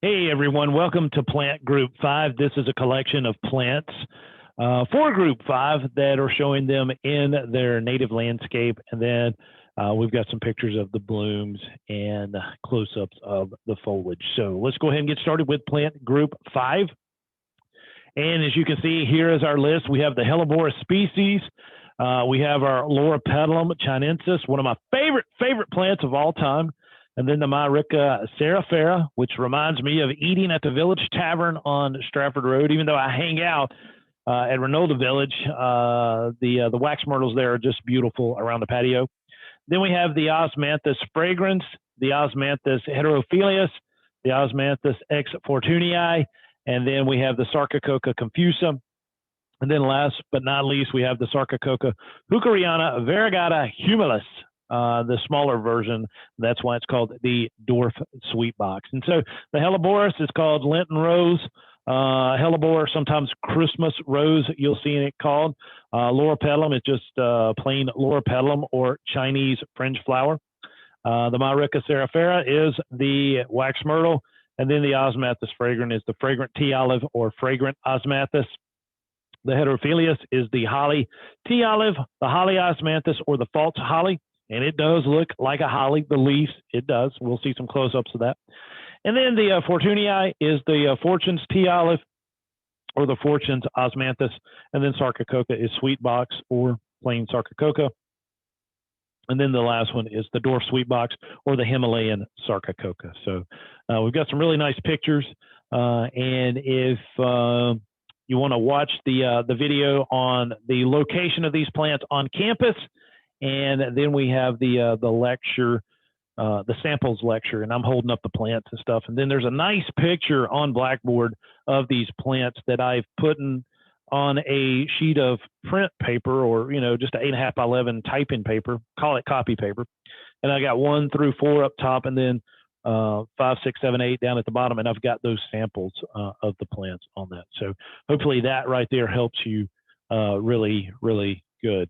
Hey everyone, welcome to Plant Group 5. This is a collection of plants for Group 5 that are showing them in their native landscape. And then we've got some pictures of the blooms and close-ups of the foliage. So let's go ahead and get started with Plant Group 5. And as you can see, here is our list. We have the HELLEBORUS species. We have our LOROPETALUM CHINENSE, one of my favorite plants of all time. And then the MYRICA CERIFERA, which reminds me of eating at the Village Tavern on Stratford Road. Even though I hang out at Renolda Village, the wax myrtles there are just beautiful around the patio. Then we have the OSMANTHUS FRAGRANS, the OSMANTHUS HETEROPHYLLUS, the OSMANTHUS ex FORTUNEI, and then we have the SARCOCOCCA CONFUSA. And then last but not least, we have the SARCOCOCCA HOOKERIANA variegata HUMILIS. The smaller version. That's why it's called the dwarf sweet box. And so the HELLEBORUS is called Lenten Rose, HELLEBORUS, sometimes Christmas Rose, you'll see it called. LOROPETALUM is just plain LOROPETALUM or Chinese Fringe flower. The MYRICA CERIFERA is the wax myrtle, and then the OSMANTHUS fragrans is the fragrant tea olive or fragrant osmanthus. The heterophylluus is the holly tea olive, the holly osmanthus, or the false holly. And it does look like a holly, the leaves, it does. We'll see some close-ups of that. And then the FORTUNEI is the Fortune's tea olive or the Fortune's osmanthus. And then SARCOCOCCA is sweet box or plain SARCOCOCCA. And then the last one is the dwarf sweet box or the Himalayan SARCOCOCCA. So we've got some really nice pictures. And if you want to watch the video on the location of these plants on campus, and then we have the lecture, the samples lecture, and I'm holding up the plants and stuff. And then there's a nice picture on Blackboard of these plants that I've put on a sheet of print paper, or just an 8.5 by 11 typing paper, call it copy paper. And I got 1 through 4 up top, and then 5, 6, 7, 8 down at the bottom. And I've got those samples of the plants on that. So hopefully that right there helps you really, really good.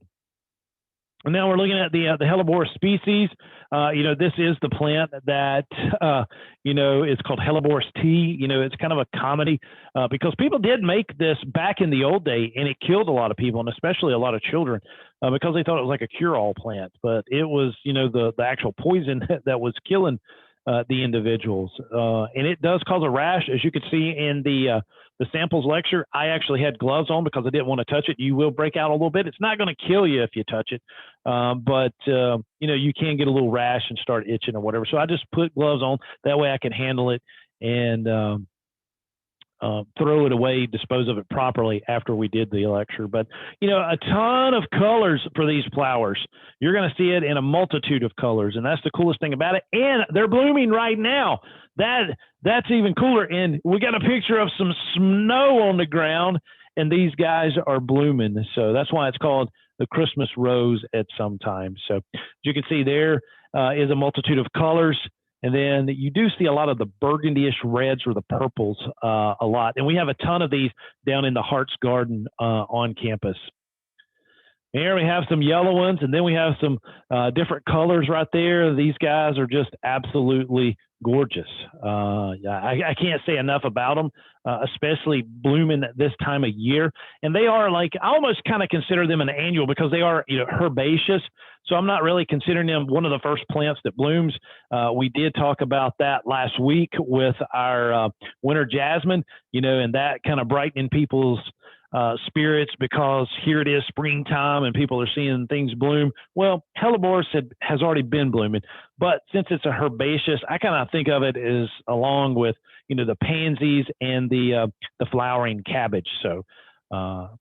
And now we're looking at the HELLEBORUS species. This is the plant that, it's called HELLEBORUS tea. It's kind of a comedy because people did make this back in the old day, and it killed a lot of people, and especially a lot of children because they thought it was like a cure-all plant. But it was, the actual poison that was killing the individuals. And it does cause a rash, as you can see in the samples lecture. I actually had gloves on because I didn't want to touch it. You will break out a little bit. It's not going to kill you if you touch it. But you can get a little rash and start itching or whatever. So I just put gloves on. That way I can handle it and throw it away, dispose of it properly after we did the lecture. But, a ton of colors for these flowers. You're going to see it in a multitude of colors, and that's the coolest thing about it. And they're blooming right now. That's even cooler. And we got a picture of some snow on the ground, and these guys are blooming. So that's why it's called the Christmas rose at some time. So as you can see, there is a multitude of colors. And then you do see a lot of the burgundy-ish reds or the purples a lot. And we have a ton of these down in the Hearts Garden on campus. Here we have some yellow ones, and then we have some different colors right there. These guys are just absolutely gorgeous. I can't say enough about them, especially blooming at this time of year. And they are I almost kind of consider them an annual because they are, herbaceous. So I'm not really considering them one of the first plants that blooms. We did talk about that last week with our winter jasmine, and that kind of brightening people's spirits because here it is springtime and people are seeing things bloom. Well, HELLEBORUS has already been blooming, but since it's a herbaceous, I kind of think of it as along with, the pansies and the flowering cabbage. So,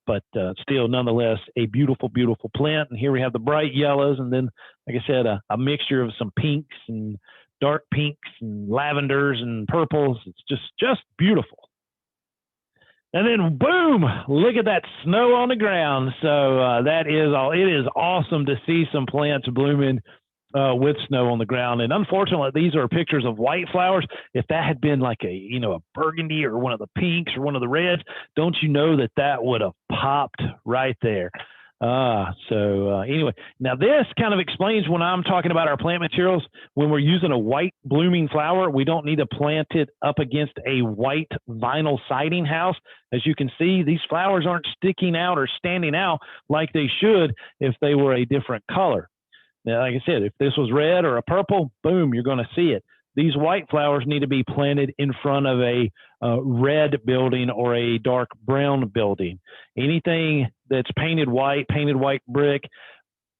but still nonetheless, a beautiful, beautiful plant. And here we have the bright yellows. And then, like I said, a mixture of some pinks and dark pinks and lavenders and purples. It's just beautiful. And then, boom, look at that snow on the ground. So it is awesome to see some plants blooming with snow on the ground. And unfortunately, these are pictures of white flowers. If that had been like a burgundy or one of the pinks or one of the reds, don't you know that would have popped right there. Anyway, now this kind of explains when I'm talking about our plant materials. When we're using a white blooming flower, we don't need to plant it up against a white vinyl siding house. As you can see, these flowers aren't sticking out or standing out like they should if they were a different color. Now, like I said, if this was red or a purple, boom, you're going to see it. These white flowers need to be planted in front of a red building or a dark brown building. Anything that's painted white brick,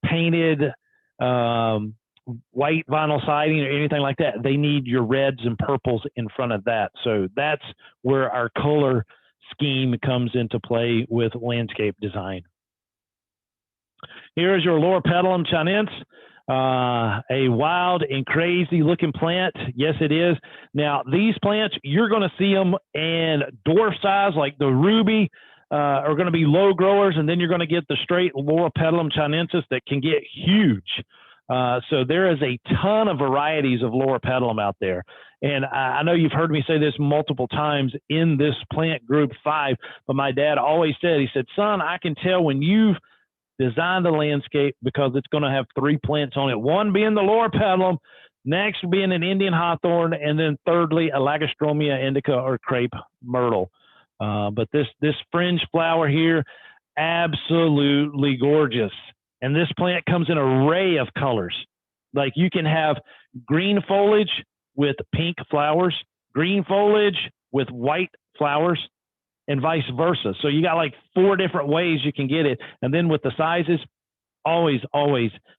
painted white vinyl siding or anything like that, they need your reds and purples in front of that. So that's where our color scheme comes into play with landscape design. Here is your LOROPETALUM chinense. A wild and crazy looking plant. Yes, it is. Now, these plants, you're going to see them in dwarf size, like the ruby, are going to be low growers, and then you're going to get the straight LOROPETALUM chinensis that can get huge. So there is a ton of varieties of LOROPETALUM out there. And I know you've heard me say this multiple times in this plant group 5, but my dad always said, he said, son, I can tell when you've designed the landscape because it's going to have 3 plants on it. One being the LOROPETALUM, next being an Indian hawthorn, and then thirdly, a Lagerstroemia indica or crepe myrtle. But this fringe flower here, absolutely gorgeous. And this plant comes in an array of colors. Like you can have green foliage with pink flowers, green foliage with white flowers, and vice versa. So you got like 4 different ways you can get it. And then with the sizes, always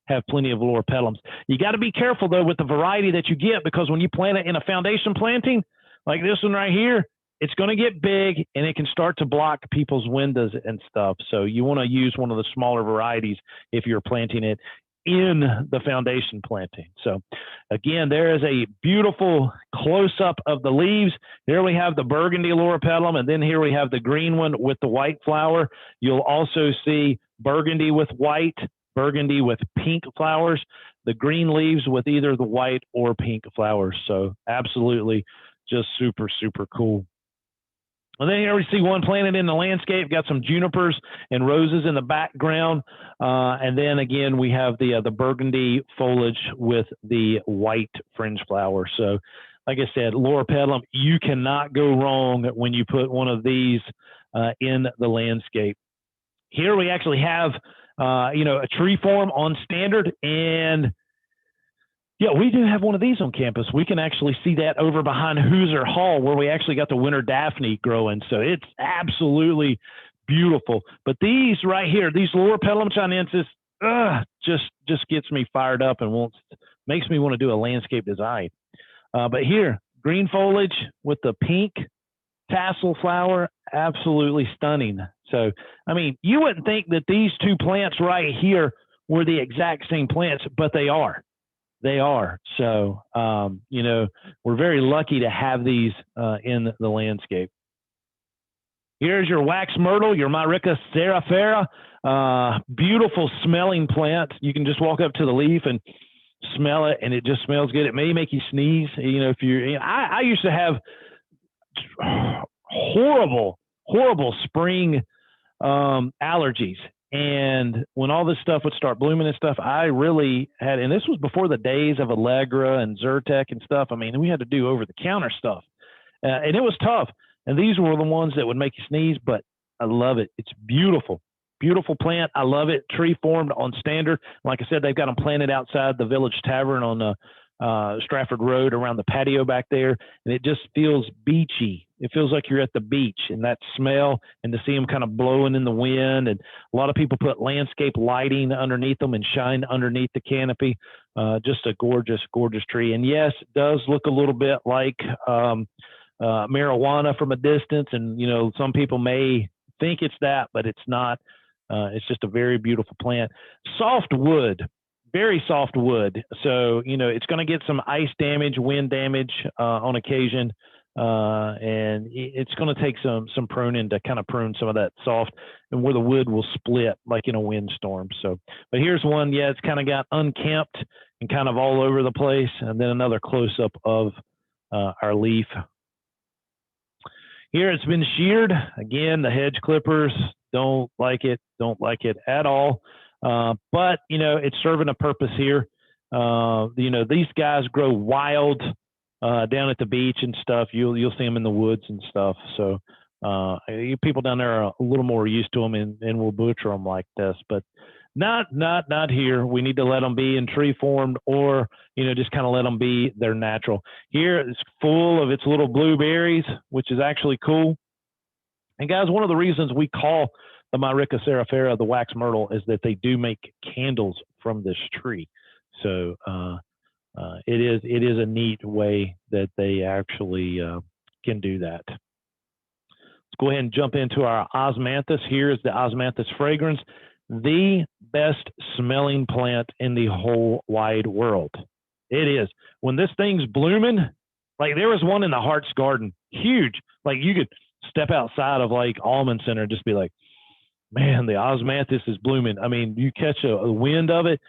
have plenty of LOROPETALUMs. You got to be careful though with the variety that you get, because when you plant it in a foundation planting, like this one right here, it's going to get big and it can start to block people's windows and stuff. So you want to use one of the smaller varieties if you're planting it in the foundation planting. So again, there is a beautiful close-up of the leaves. Here we have the burgundy LOROPETALUM, and then here we have the green one with the white flower. You'll also see burgundy with white, burgundy with pink flowers, the green leaves with either the white or pink flowers. So absolutely just super, super cool. And then here we see one planted in the landscape, got some junipers and roses in the background. And then again, we have the burgundy foliage with the white fringe flower. So like I said, LOROPETALUM, you cannot go wrong when you put one of these in the landscape. Here we actually have, a tree form on standard, and yeah, we do have one of these on campus. We can actually see that over behind Hoosier Hall, where we actually got the winter Daphne growing. So it's absolutely beautiful. But these right here, these LOROPETALUM chinensis, just gets me fired up and makes me want to do a landscape design. But here, green foliage with the pink tassel flower, absolutely stunning. So, I mean, you wouldn't think that these 2 plants right here were the exact same plants, but they are. They are. So, we're very lucky to have these in the landscape. Here's your wax myrtle, your MYRICA CERIFERA. Beautiful smelling plant. You can just walk up to the leaf and smell it, and it just smells good. It may make you sneeze. I used to have horrible spring allergies. And when all this stuff would start blooming and stuff, I really had, and this was before the days of Allegra and Zyrtec and stuff. I mean, we had to do over-the-counter stuff. And it was tough. And these were the ones that would make you sneeze, but I love it. It's beautiful. Beautiful plant. I love it. Tree formed on standard. Like I said, they've got them planted outside the Village Tavern on the Stratford Road around the patio back there. And it just feels beachy. It feels like you're at the beach, and that smell, and to see them kind of blowing in the wind. And a lot of people put landscape lighting underneath them and shine underneath the canopy. Just a gorgeous, gorgeous tree. And yes, it does look a little bit like marijuana from a distance. And, some people may think it's that, but it's not. It's just a very beautiful plant. Soft wood. Very soft wood. So, it's going to get some ice damage, wind damage on occasion. And it's going to take some pruning to kind of prune some of that soft, and where the wood will split like in a windstorm. So, but here's one. Yeah, it's kind of got unkempt and kind of all over the place. And then another close up of our leaf. Here it's been sheared. Again, the hedge clippers Don't like it. Don't like it at all. But, you know, it's serving a purpose here. You know, these guys grow wild down at the beach and stuff. You'll see them in the woods and stuff. So people down there are a little more used to them and will butcher them like this. But not here. We need to let them be in tree formed, or, you know, just kind of let them be their natural. Here it's full of its little blueberries, which is actually cool. And guys, one of the reasons we call the MYRICA cerifera the wax myrtle is that they do make candles from this tree. So it is a neat way that they actually can do that. Let's go ahead and jump into our osmanthus. Here is the osmanthus fragrans, the best smelling plant in the whole wide world. It is. When this thing's blooming, like there was one in the Heart's Garden, huge. Like you could step outside of like Almond Center and just be like, man, the osmanthus is blooming. I mean, you catch a wind of it,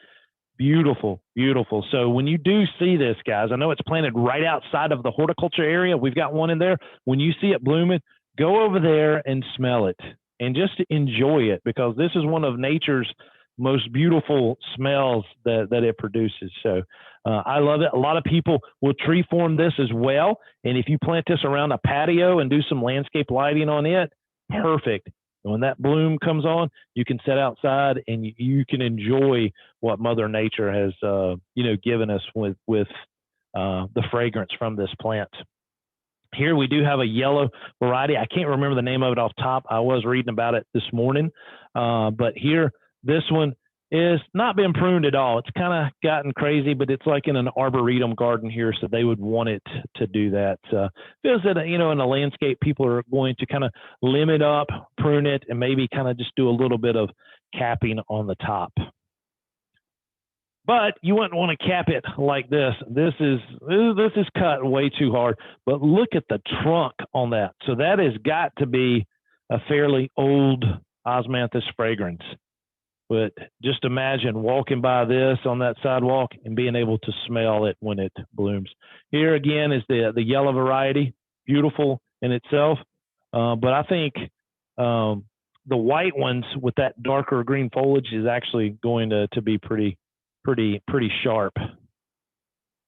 beautiful, beautiful. So when you do see this, guys, I know it's planted right outside of the horticulture area. We've got one in there. When you see it blooming, go over there and smell it and just enjoy it, because this is one of nature's most beautiful smells that it produces. So I love it. A lot of people will tree form this as well. And if you plant this around a patio and do some landscape lighting on it, perfect. And when that bloom comes on, you can sit outside and you can enjoy what Mother Nature has, you know, given us with the fragrance from this plant. Here we do have a yellow variety. I can't remember the name of it off top. I was reading about it this morning. But here, this one is not been pruned at all. It's kind of gotten crazy, but it's like in an arboretum garden here, so they would want it to do that. Feels that, you know, in a landscape, people are going to kind of limit up, prune it, and maybe kind of just do a little bit of capping on the top. But you wouldn't want to cap it like this. This is cut way too hard. But look at the trunk on that. So that has got to be a fairly old osmanthus fragrans. But just imagine walking by this on that sidewalk and being able to smell it when it blooms. Here again is the yellow variety, beautiful in itself. But I think the white ones with that darker green foliage is actually going to be pretty sharp.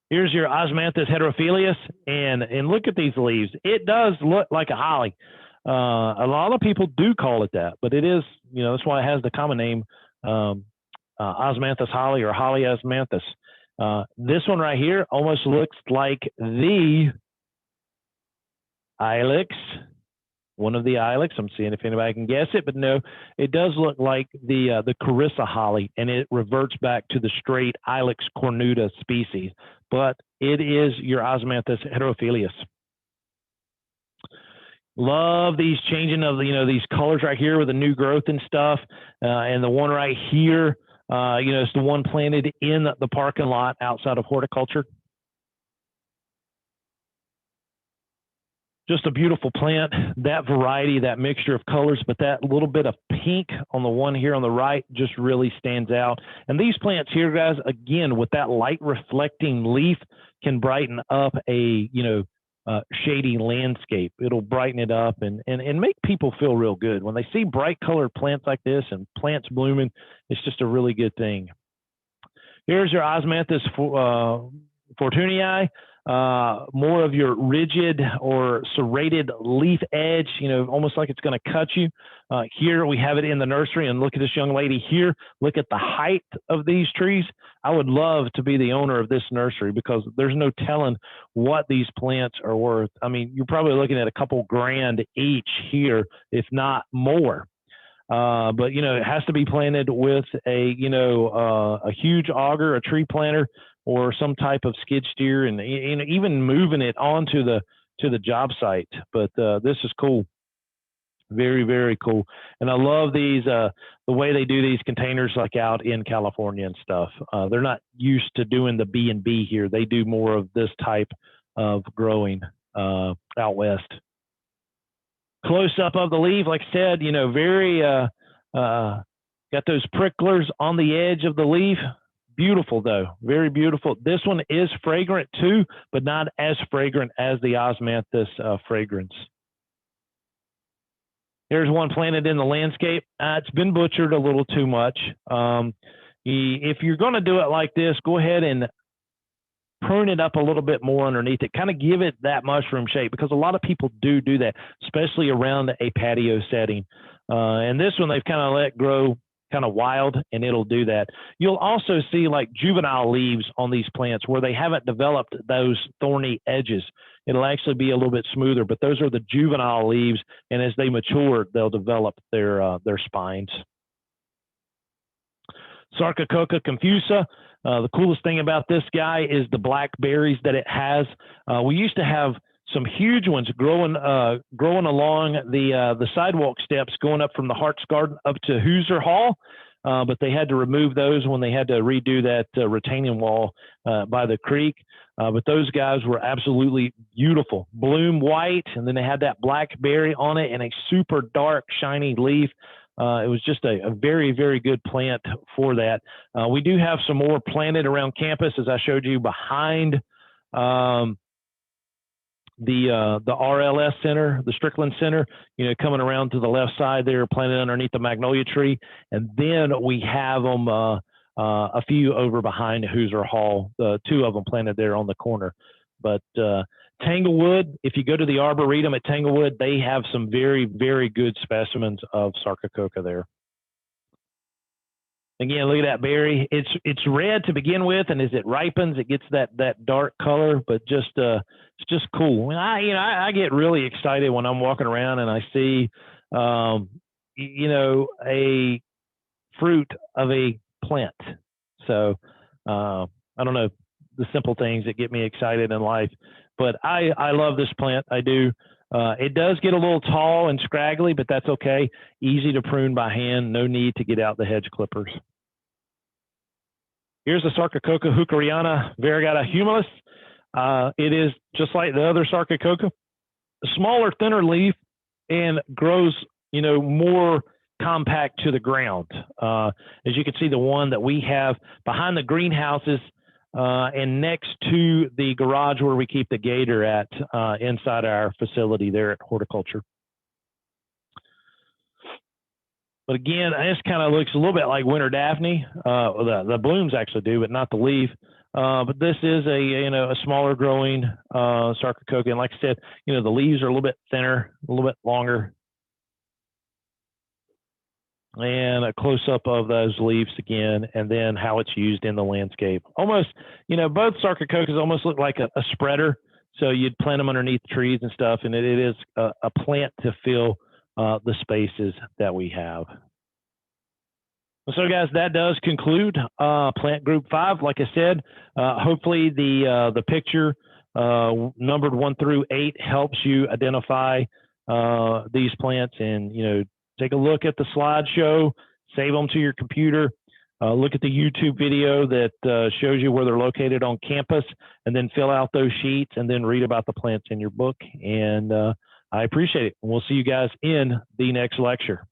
Here's your osmanthus heterophylluus, and look at these leaves. It does look like a holly. A lot of people do call it that, but it is, you know, that's why it has the common name osmanthus holly or holly osmanthus. This one right here almost looks like the ilex, one of the ilex. I'm seeing if anybody can guess it, but no, it does look like the Carissa holly, and it reverts back to the straight Ilex cornuta species, but it is your osmanthus heterophylluus. Love these changing of, you know, these colors right here with the new growth and stuff. And the one right here, you know, it's the one planted in the parking lot outside of horticulture. Just a beautiful plant, that variety, that mixture of colors, but that little bit of pink on the one here on the right just really stands out. And these plants here, guys, again, with that light reflecting leaf, can brighten up a, you know, shady landscape. It'll brighten it up and make people feel real good. When they see bright colored plants like this and plants blooming, it's just a really good thing. Here's your osmanthus fortunei. More of your rigid or serrated leaf edge, you know, almost like it's going to cut you. Here we have it in the nursery, and look at this young lady here. Look at the height of these trees. I would love to be the owner of this nursery, because there's no telling what these plants are worth. I mean, you're probably looking at a couple grand each here, if not more. But, you know, it has to be planted with a, you know, a huge auger, a tree planter, or some type of skid steer, and even moving it onto the job site. But this is cool. Very, very cool. And I love these, the way they do these containers like out in California and stuff. They're not used to doing the B&B here. They do more of this type of growing out west. Close up of the leaf, like I said, you know, very, got those pricklers on the edge of the leaf. Beautiful though, very beautiful. This one is fragrant too, but not as fragrant as the osmanthus fragrans. There's one planted in the landscape. It's been butchered a little too much. If you're going to do it like this, go ahead and prune it up a little bit more underneath it, kind of give it that mushroom shape, because a lot of people do that, especially around a patio setting. And this one they've kind of let grow kind of wild, and it'll do that. You'll also see like juvenile leaves on these plants where they haven't developed those thorny edges. It'll actually be a little bit smoother, but those are the juvenile leaves, and as they mature, they'll develop their spines. SARCOCOCCA confusa. The coolest thing about this guy is the black berries that it has. We used to have some huge ones growing along the sidewalk steps going up from the Hart's Garden up to Hoosier Hall, but they had to remove those when they had to redo that retaining wall by the creek. But those guys were absolutely beautiful. Bloom white, and then they had that black berry on it and a super dark, shiny leaf. It was just a very, very good plant for that. We do have some more planted around campus, as I showed you behind the RLS Center, the Strickland Center, coming around to the left side there, planted underneath the magnolia tree. And then we have them a few over behind Hoosier Hall, two of them planted there on the corner. But Tanglewood, if you go to the Arboretum at Tanglewood, they have some very, very good specimens of Sarcococca there. Again, look at that berry. It's red to begin with, and as it ripens, it gets that dark color. But it's just cool. I get really excited when I'm walking around and I see, a fruit of a plant. So I don't know, the simple things that get me excited in life. But I love this plant. I do. It does get a little tall and scraggly, but that's okay. Easy to prune by hand. No need to get out the hedge clippers. Here's the Sarcococca hookeriana variegata humilis. It is just like the other Sarcococca, a smaller, thinner leaf, and grows, more compact to the ground. As you can see, the one that we have behind the greenhouses and next to the garage where we keep the gator at inside our facility there at Horticulture. But again, this kind of looks a little bit like winter Daphne. The blooms actually do, but not the leaf. But this is a smaller growing Sarcococca, and like I said, the leaves are a little bit thinner, a little bit longer. And a close-up of those leaves again, and then how it's used in the landscape. Almost, both Sarcococcas almost look like a spreader. So you'd plant them underneath trees and stuff, and it is a plant to fill the spaces that we have. So guys, that does conclude plant group 5. Like I said, hopefully the picture numbered 1 through 8 helps you identify these plants, and take a look at the slideshow, save them to your computer, look at the YouTube video that shows you where they're located on campus, and then fill out those sheets and then read about the plants in your book. And I appreciate it. We'll see you guys in the next lecture.